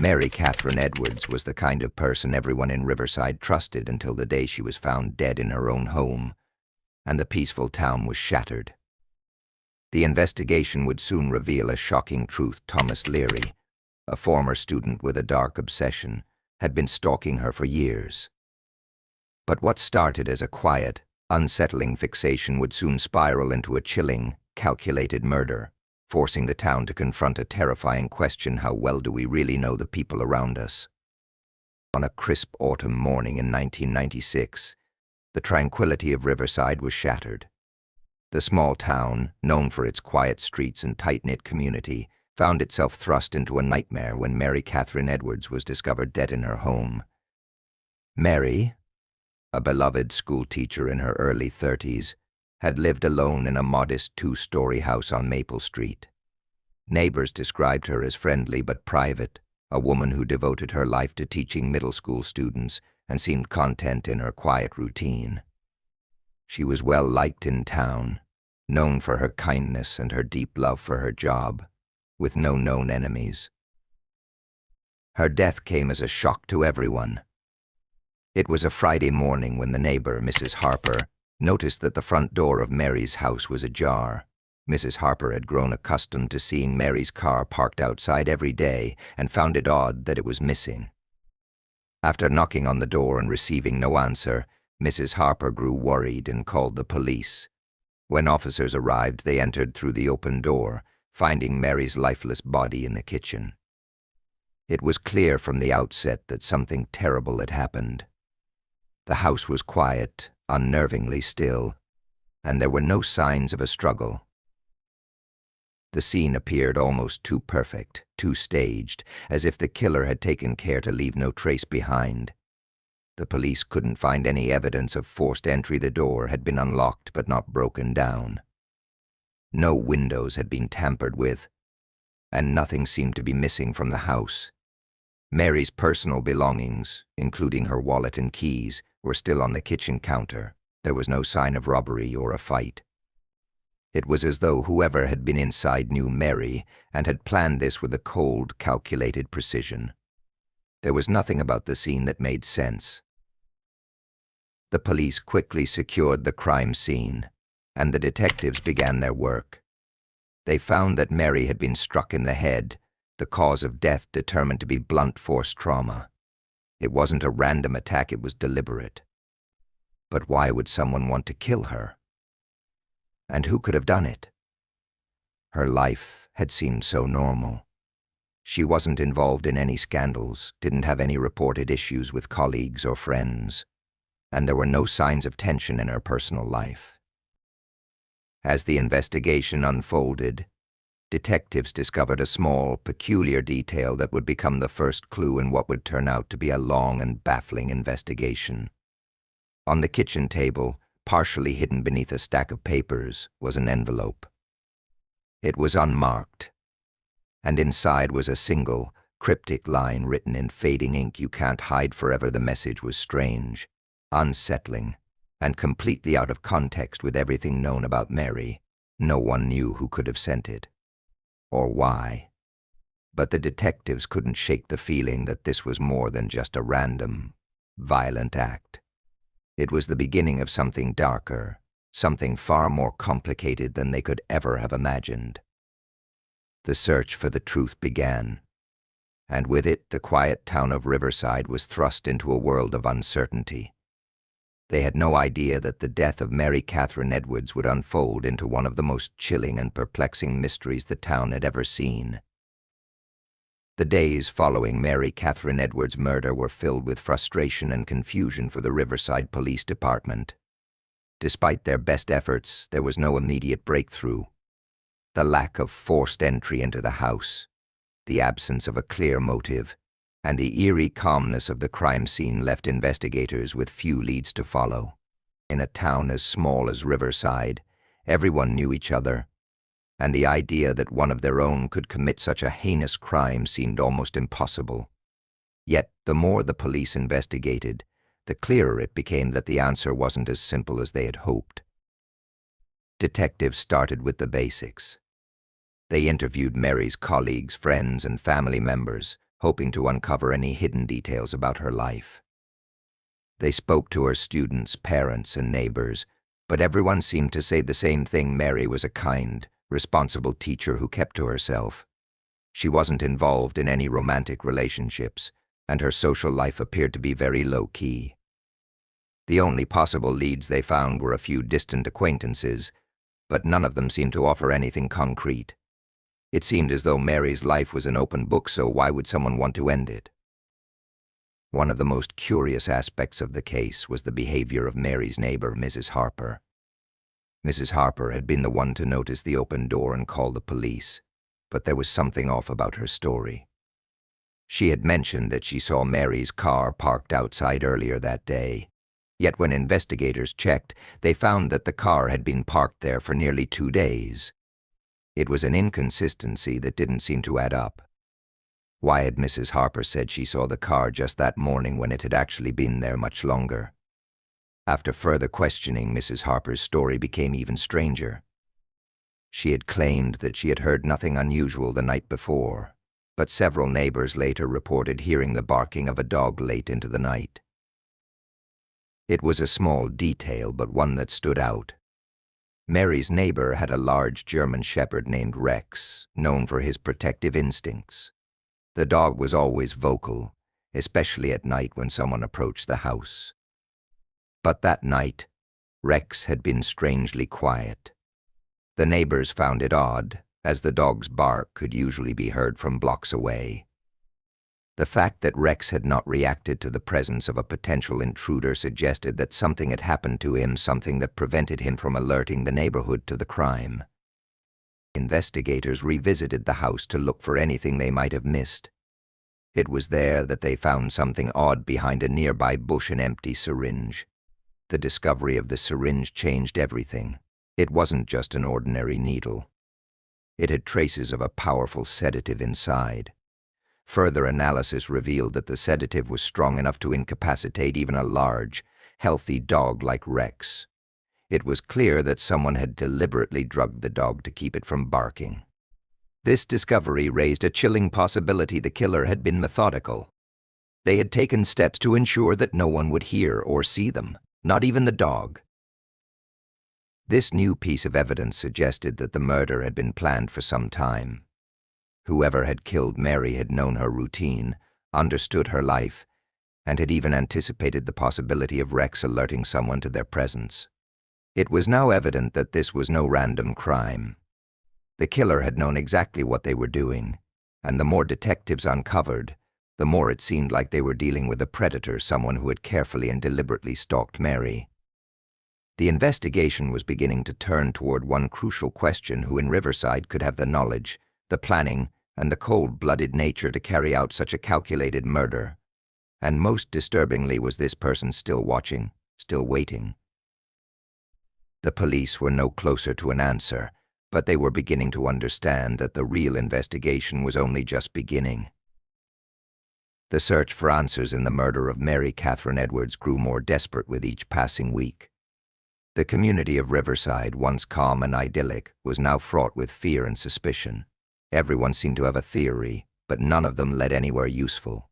Mary Catherine Edwards was the kind of person everyone in Riverside trusted until the day she was found dead in her own home, and the peaceful town was shattered. The investigation would soon reveal a shocking truth. Thomas Leary, a former student with a dark obsession, had been stalking her for years. But what started as a quiet, unsettling fixation would soon spiral into a chilling, calculated murder, forcing the town to confront a terrifying question: how well do we really know the people around us? On a crisp autumn morning in 1996, the tranquility of Riverside was shattered. The small town, known for its quiet streets and tight-knit community, found itself thrust into a nightmare when Mary Catherine Edwards was discovered dead in her home. Mary, a beloved schoolteacher in her early 30s, had lived alone in a modest two-story house on Maple Street. Neighbors described her as friendly but private, a woman who devoted her life to teaching middle school students and seemed content in her quiet routine. She was well liked in town, known for her kindness and her deep love for her job, with no known enemies. Her death came as a shock to everyone. It was a Friday morning when the neighbor, Mrs. Harper, noticed that the front door of Mary's house was ajar. Mrs. Harper had grown accustomed to seeing Mary's car parked outside every day and found it odd that it was missing. After knocking on the door and receiving no answer, Mrs. Harper grew worried and called the police. When officers arrived, they entered through the open door, finding Mary's lifeless body in the kitchen. It was clear from the outset that something terrible had happened. The house was quiet, unnervingly still, and there were no signs of a struggle. The scene appeared almost too perfect, too staged, as if the killer had taken care to leave no trace behind. The police couldn't find any evidence of forced entry. The door had been unlocked but not broken down. No windows had been tampered with, and nothing seemed to be missing from the house. Mary's personal belongings, including her wallet and keys, were still on the kitchen counter. There was no sign of robbery or a fight. It was as though whoever had been inside knew Mary and had planned this with a cold, calculated precision. There was nothing about the scene that made sense. The police quickly secured the crime scene, and the detectives began their work. They found that Mary had been struck in the head, the cause of death determined to be blunt force trauma. It wasn't a random attack, it was deliberate. But why would someone want to kill her? And who could have done it? Her life had seemed so normal. She wasn't involved in any scandals, didn't have any reported issues with colleagues or friends, and there were no signs of tension in her personal life. As the investigation unfolded, detectives discovered a small, peculiar detail that would become the first clue in what would turn out to be a long and baffling investigation. On the kitchen table, partially hidden beneath a stack of papers, was an envelope. It was unmarked, and inside was a single, cryptic line written in fading ink. "You can't hide forever." The message was strange, unsettling, and completely out of context with everything known about Mary. No one knew who could have sent it, or why. But the detectives couldn't shake the feeling that this was more than just a random, violent act. It was the beginning of something darker, something far more complicated than they could ever have imagined. The search for the truth began, and with it the quiet town of Riverside was thrust into a world of uncertainty. They had no idea that the death of Mary Catherine Edwards would unfold into one of the most chilling and perplexing mysteries the town had ever seen. The days following Mary Catherine Edwards' murder were filled with frustration and confusion for the Riverside Police Department. Despite their best efforts, there was no immediate breakthrough. The lack of forced entry into the house, the absence of a clear motive, and the eerie calmness of the crime scene left investigators with few leads to follow. In a town as small as Riverside, everyone knew each other, and the idea that one of their own could commit such a heinous crime seemed almost impossible. Yet, the more the police investigated, the clearer it became that the answer wasn't as simple as they had hoped. Detectives started with the basics. They interviewed Mary's colleagues, friends, and family members, hoping to uncover any hidden details about her life. They spoke to her students, parents, and neighbors, but everyone seemed to say the same thing: Mary was a kind, responsible teacher who kept to herself. She wasn't involved in any romantic relationships, and her social life appeared to be very low-key. The only possible leads they found were a few distant acquaintances, but none of them seemed to offer anything concrete. It seemed as though Mary's life was an open book, so why would someone want to end it? One of the most curious aspects of the case was the behavior of Mary's neighbor, Mrs. Harper. Mrs. Harper had been the one to notice the open door and call the police, but there was something off about her story. She had mentioned that she saw Mary's car parked outside earlier that day, yet when investigators checked, they found that the car had been parked there for nearly 2 days. It was an inconsistency that didn't seem to add up. Why had Mrs. Harper said she saw the car just that morning when it had actually been there much longer? After further questioning, Mrs. Harper's story became even stranger. She had claimed that she had heard nothing unusual the night before, but several neighbors later reported hearing the barking of a dog late into the night. It was a small detail, but one that stood out. Mary's neighbor had a large German shepherd named Rex, known for his protective instincts. The dog was always vocal, especially at night when someone approached the house. But that night, Rex had been strangely quiet. The neighbors found it odd, as the dog's bark could usually be heard from blocks away. The fact that Rex had not reacted to the presence of a potential intruder suggested that something had happened to him, something that prevented him from alerting the neighborhood to the crime. Investigators revisited the house to look for anything they might have missed. It was there that they found something odd behind a nearby bush: an empty syringe. The discovery of the syringe changed everything. It wasn't just an ordinary needle. It had traces of a powerful sedative inside. Further analysis revealed that the sedative was strong enough to incapacitate even a large, healthy dog like Rex. It was clear that someone had deliberately drugged the dog to keep it from barking. This discovery raised a chilling possibility: the killer had been methodical. They had taken steps to ensure that no one would hear or see them, not even the dog. This new piece of evidence suggested that the murder had been planned for some time. Whoever had killed Mary had known her routine, understood her life, and had even anticipated the possibility of Rex alerting someone to their presence. It was now evident that this was no random crime. The killer had known exactly what they were doing, and the more detectives uncovered, the more it seemed like they were dealing with a predator, someone who had carefully and deliberately stalked Mary. The investigation was beginning to turn toward one crucial question: who in Riverside could have the knowledge, the planning, and the cold-blooded nature to carry out such a calculated murder? And most disturbingly, was this person still watching, still waiting? The police were no closer to an answer, but they were beginning to understand that the real investigation was only just beginning. The search for answers in the murder of Mary Catherine Edwards grew more desperate with each passing week. The community of Riverside, once calm and idyllic, was now fraught with fear and suspicion. Everyone seemed to have a theory, but none of them led anywhere useful.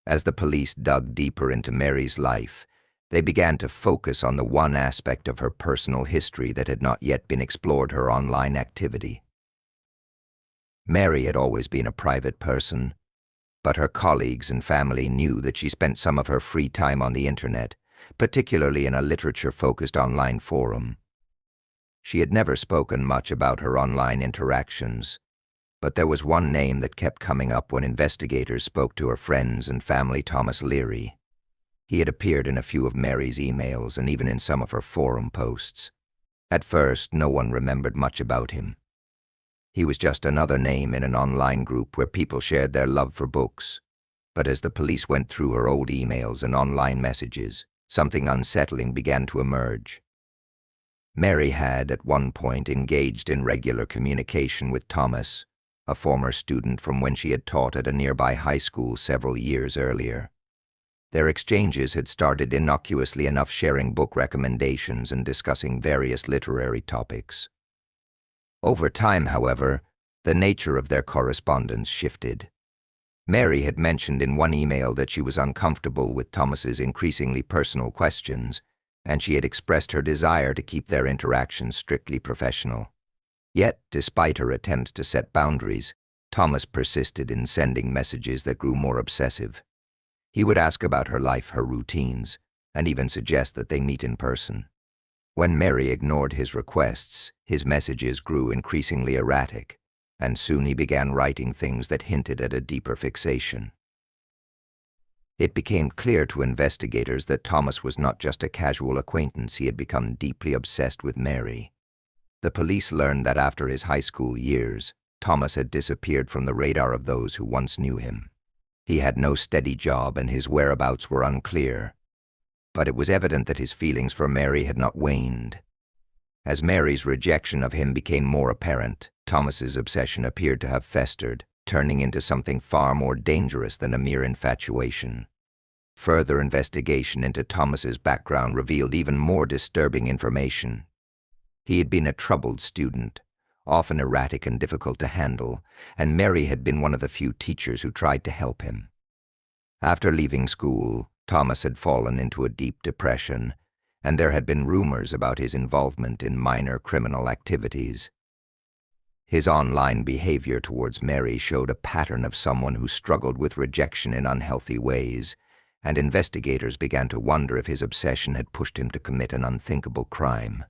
As the police dug deeper into Mary's life, they began to focus on the one aspect of her personal history that had not yet been explored: her online activity. Mary had always been a private person, but her colleagues and family knew that she spent some of her free time on the internet, particularly in a literature-focused online forum. She had never spoken much about her online interactions, but there was one name that kept coming up when investigators spoke to her friends and family: Thomas Leary. He had appeared in a few of Mary's emails and even in some of her forum posts. At first, no one remembered much about him. He was just another name in an online group where people shared their love for books. But as the police went through her old emails and online messages, something unsettling began to emerge. Mary had, at one point, engaged in regular communication with Thomas, a former student from when she had taught at a nearby high school several years earlier. Their exchanges had started innocuously enough, sharing book recommendations and discussing various literary topics. Over time, however, the nature of their correspondence shifted. Mary had mentioned in one email that she was uncomfortable with Thomas's increasingly personal questions, and she had expressed her desire to keep their interactions strictly professional. Yet, despite her attempts to set boundaries, Thomas persisted in sending messages that grew more obsessive. He would ask about her life, her routines, and even suggest that they meet in person. When Mary ignored his requests, his messages grew increasingly erratic, and soon he began writing things that hinted at a deeper fixation. It became clear to investigators that Thomas was not just a casual acquaintance. He had become deeply obsessed with Mary. The police learned that after his high school years, Thomas had disappeared from the radar of those who once knew him. He had no steady job and his whereabouts were unclear. But it was evident that his feelings for Mary had not waned. As Mary's rejection of him became more apparent, Thomas's obsession appeared to have festered, turning into something far more dangerous than a mere infatuation. Further investigation into Thomas's background revealed even more disturbing information. He had been a troubled student, often erratic and difficult to handle, and Mary had been one of the few teachers who tried to help him. After leaving school, Thomas had fallen into a deep depression, and there had been rumors about his involvement in minor criminal activities. His online behavior towards Mary showed a pattern of someone who struggled with rejection in unhealthy ways, and investigators began to wonder if his obsession had pushed him to commit an unthinkable crime.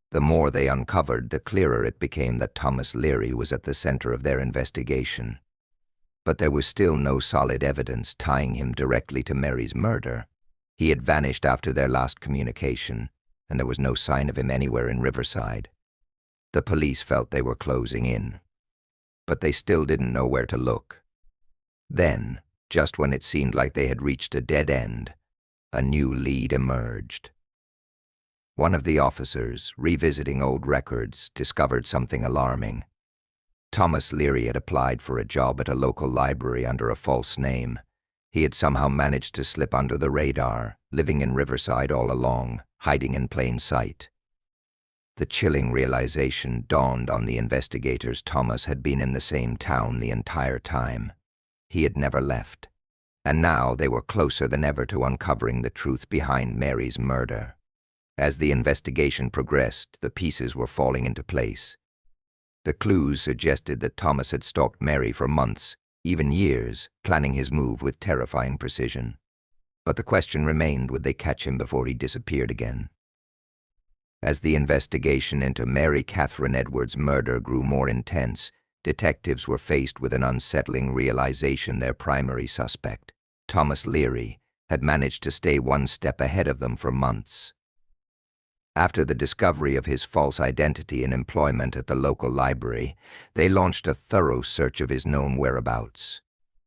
The more they uncovered, the clearer it became that Thomas Leary was at the center of their investigation. But there was still no solid evidence tying him directly to Mary's murder. He had vanished after their last communication, and there was no sign of him anywhere in Riverside. The police felt they were closing in, but they still didn't know where to look. Then, just when it seemed like they had reached a dead end, a new lead emerged. One of the officers, revisiting old records, discovered something alarming. Thomas Leary had applied for a job at a local library under a false name. He had somehow managed to slip under the radar, living in Riverside all along, hiding in plain sight. The chilling realization dawned on the investigators. Thomas had been in the same town the entire time. He had never left, and now they were closer than ever to uncovering the truth behind Mary's murder. As the investigation progressed, the pieces were falling into place. The clues suggested that Thomas had stalked Mary for months, even years, planning his move with terrifying precision. But the question remained, would they catch him before he disappeared again? As the investigation into Mary Catherine Edwards' murder grew more intense, detectives were faced with an unsettling realization: their primary suspect, Thomas Leary, had managed to stay one step ahead of them for months. After the discovery of his false identity and employment at the local library, they launched a thorough search of his known whereabouts.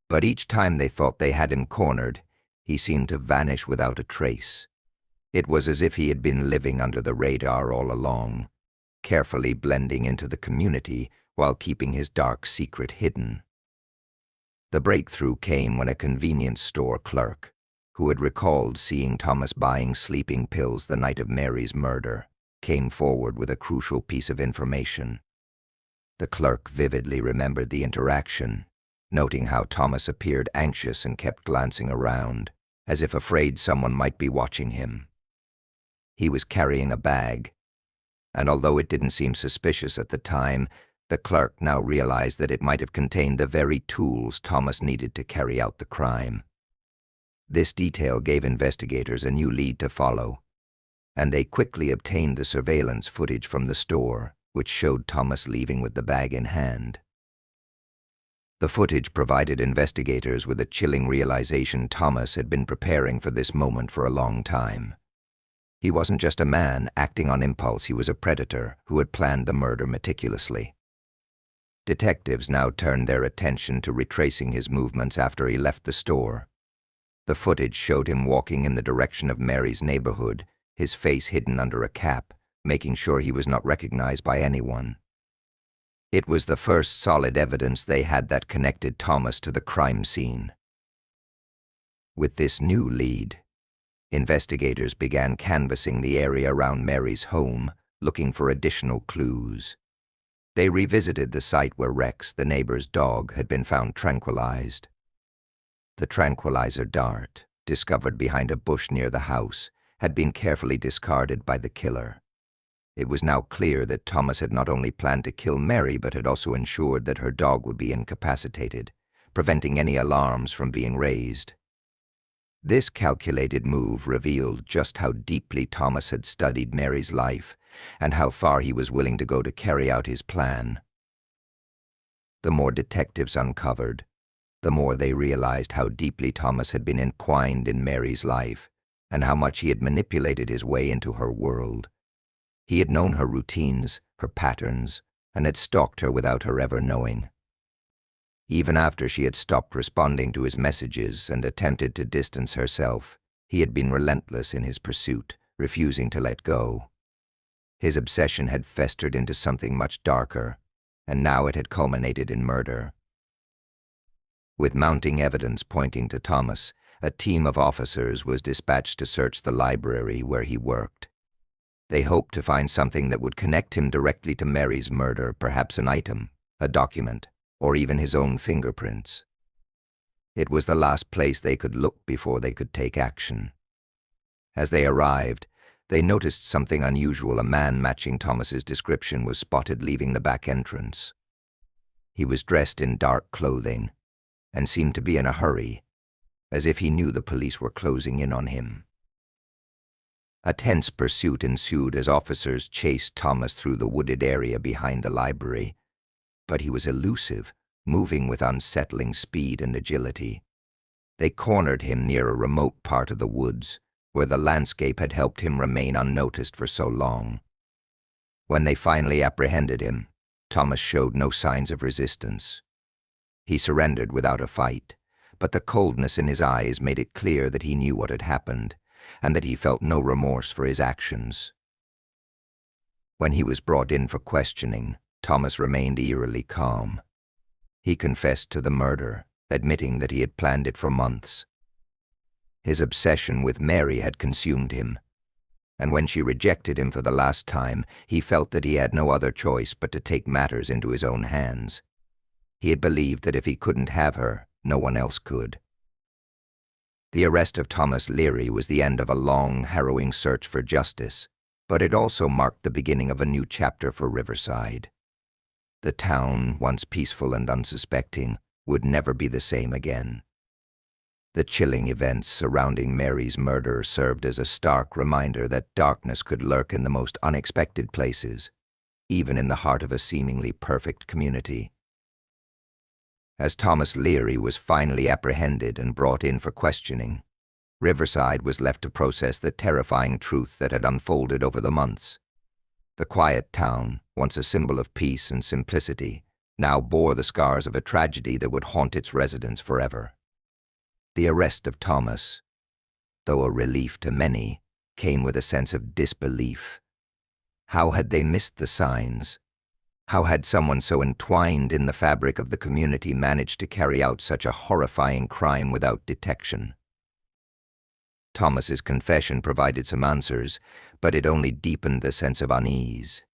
But each time they thought they had him cornered, he seemed to vanish without a trace. It was as if he had been living under the radar all along, carefully blending into the community while keeping his dark secret hidden. The breakthrough came when a convenience store clerk, who had recalled seeing Thomas buying sleeping pills the night of Mary's murder, came forward with a crucial piece of information. The clerk vividly remembered the interaction, noting how Thomas appeared anxious and kept glancing around, as if afraid someone might be watching him. He was carrying a bag, and although it didn't seem suspicious at the time, the clerk now realized that it might have contained the very tools Thomas needed to carry out the crime. This detail gave investigators a new lead to follow, and they quickly obtained the surveillance footage from the store, which showed Thomas leaving with the bag in hand. The footage provided investigators with a chilling realization: Thomas had been preparing for this moment for a long time. He wasn't just a man acting on impulse, he was a predator who had planned the murder meticulously. Detectives now turned their attention to retracing his movements after he left the store. The footage showed him walking in the direction of Mary's neighborhood, his face hidden under a cap, making sure he was not recognized by anyone. It was the first solid evidence they had that connected Thomas to the crime scene. With this new lead, investigators began canvassing the area around Mary's home, looking for additional clues. They revisited the site where Rex, the neighbor's dog, had been found tranquilized. The tranquilizer dart, discovered behind a bush near the house, had been carefully discarded by the killer. It was now clear that Thomas had not only planned to kill Mary but had also ensured that her dog would be incapacitated, preventing any alarms from being raised. This calculated move revealed just how deeply Thomas had studied Mary's life and how far he was willing to go to carry out his plan. The more detectives uncovered, the more they realized how deeply Thomas had been entwined in Mary's life and how much he had manipulated his way into her world. He had known her routines, her patterns, and had stalked her without her ever knowing. Even after she had stopped responding to his messages and attempted to distance herself, he had been relentless in his pursuit, refusing to let go. His obsession had festered into something much darker, and now it had culminated in murder. With mounting evidence pointing to Thomas, a team of officers was dispatched to search the library where he worked. They hoped to find something that would connect him directly to Mary's murder, perhaps an item, a document, or even his own fingerprints. It was the last place they could look before they could take action. As they arrived, they noticed something unusual. A man matching Thomas's description was spotted leaving the back entrance. He was dressed in dark clothing and seemed to be in a hurry, as if he knew the police were closing in on him. A tense pursuit ensued as officers chased Thomas through the wooded area behind the library, but he was elusive, moving with unsettling speed and agility. They cornered him near a remote part of the woods, where the landscape had helped him remain unnoticed for so long. When they finally apprehended him, Thomas showed no signs of resistance. He surrendered without a fight, but the coldness in his eyes made it clear that he knew what had happened, and that he felt no remorse for his actions. When he was brought in for questioning, Thomas remained eerily calm. He confessed to the murder, admitting that he had planned it for months. His obsession with Mary had consumed him, and when she rejected him for the last time, he felt that he had no other choice but to take matters into his own hands. He had believed that if he couldn't have her, no one else could. The arrest of Thomas Leary was the end of a long, harrowing search for justice, but it also marked the beginning of a new chapter for Riverside. The town, once peaceful and unsuspecting, would never be the same again. The chilling events surrounding Mary's murder served as a stark reminder that darkness could lurk in the most unexpected places, even in the heart of a seemingly perfect community. As Thomas Leary was finally apprehended and brought in for questioning, Riverside was left to process the terrifying truth that had unfolded over the months. The quiet town, once a symbol of peace and simplicity, now bore the scars of a tragedy that would haunt its residents forever. The arrest of Thomas, though a relief to many, came with a sense of disbelief. How had they missed the signs? How had someone so entwined in the fabric of the community managed to carry out such a horrifying crime without detection? Thomas's confession provided some answers, but it only deepened the sense of unease.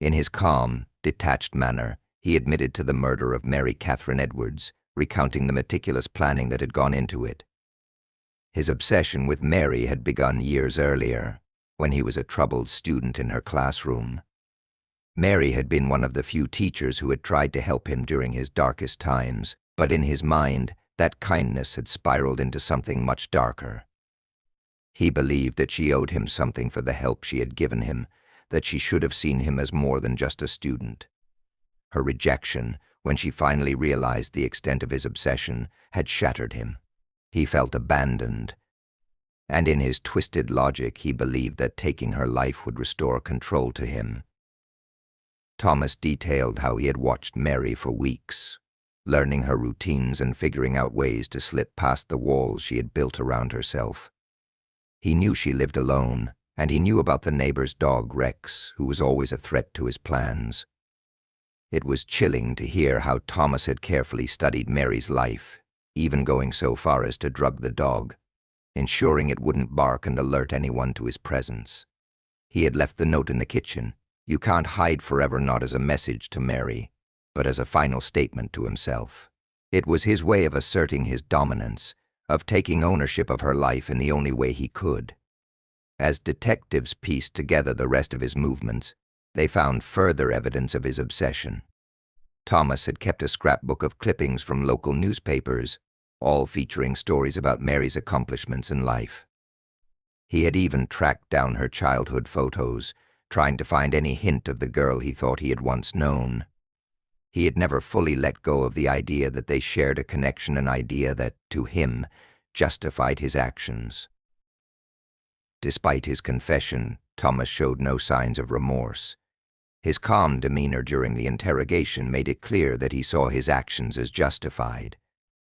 In his calm, detached manner, he admitted to the murder of Mary Catherine Edwards, recounting the meticulous planning that had gone into it. His obsession with Mary had begun years earlier, when he was a troubled student in her classroom. Mary had been one of the few teachers who had tried to help him during his darkest times, but in his mind, that kindness had spiraled into something much darker. He believed that she owed him something for the help she had given him, that she should have seen him as more than just a student. Her rejection, when she finally realized the extent of his obsession, had shattered him. He felt abandoned, and in his twisted logic he believed that taking her life would restore control to him. Thomas detailed how he had watched Mary for weeks, learning her routines and figuring out ways to slip past the walls she had built around herself. He knew she lived alone, and he knew about the neighbor's dog Rex, who was always a threat to his plans. It was chilling to hear how Thomas had carefully studied Mary's life, even going so far as to drug the dog, ensuring it wouldn't bark and alert anyone to his presence. He had left the note in the kitchen, You can't hide forever, not as a message to Mary, but as a final statement to himself. It was his way of asserting his dominance, of taking ownership of her life in the only way he could. As detectives pieced together the rest of his movements, they found further evidence of his obsession. Thomas had kept a scrapbook of clippings from local newspapers, all featuring stories about Mary's accomplishments in life. He had even tracked down her childhood photos, trying to find any hint of the girl he thought he had once known. He had never fully let go of the idea that they shared a connection, an idea that, to him, justified his actions. Despite his confession, Thomas showed no signs of remorse. His calm demeanor during the interrogation made it clear that he saw his actions as justified.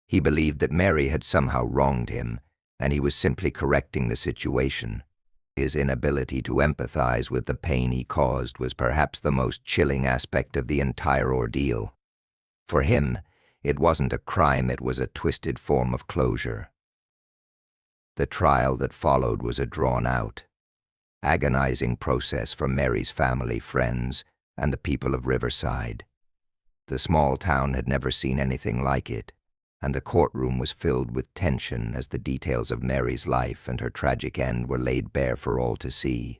He believed that Mary had somehow wronged him, and he was simply correcting the situation. His inability to empathize with the pain he caused was perhaps the most chilling aspect of the entire ordeal. For him, it wasn't a crime, it was a twisted form of closure. The trial that followed was a drawn-out, agonizing process for Mary's family, friends, and the people of Riverside. The small town had never seen anything like it, and the courtroom was filled with tension as the details of Mary's life and her tragic end were laid bare for all to see.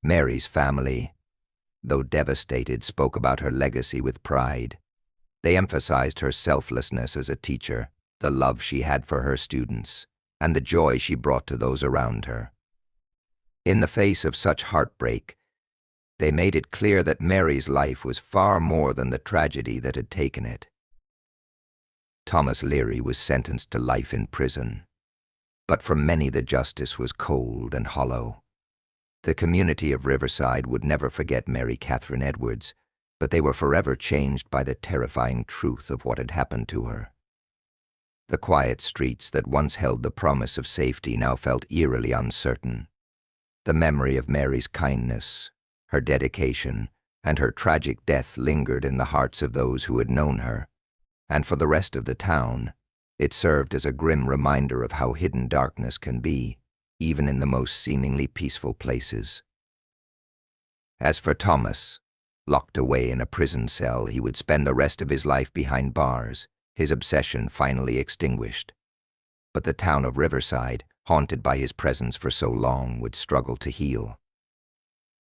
Mary's family, though devastated, spoke about her legacy with pride. They emphasized her selflessness as a teacher, the love she had for her students, and the joy she brought to those around her. In the face of such heartbreak, they made it clear that Mary's life was far more than the tragedy that had taken it. Thomas Leary was sentenced to life in prison, but for many the justice was cold and hollow. The community of Riverside would never forget Mary Catherine Edwards, but they were forever changed by the terrifying truth of what had happened to her. The quiet streets that once held the promise of safety now felt eerily uncertain. The memory of Mary's kindness, her dedication, and her tragic death lingered in the hearts of those who had known her, and for the rest of the town, it served as a grim reminder of how hidden darkness can be, even in the most seemingly peaceful places. As for Thomas, locked away in a prison cell, he would spend the rest of his life behind bars, his obsession finally extinguished. But the town of Riverside, haunted by his presence for so long, would struggle to heal.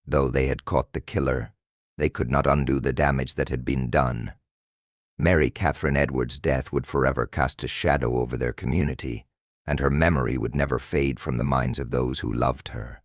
Though they had caught the killer, they could not undo the damage that had been done. Mary Catherine Edwards' death would forever cast a shadow over their community, and her memory would never fade from the minds of those who loved her.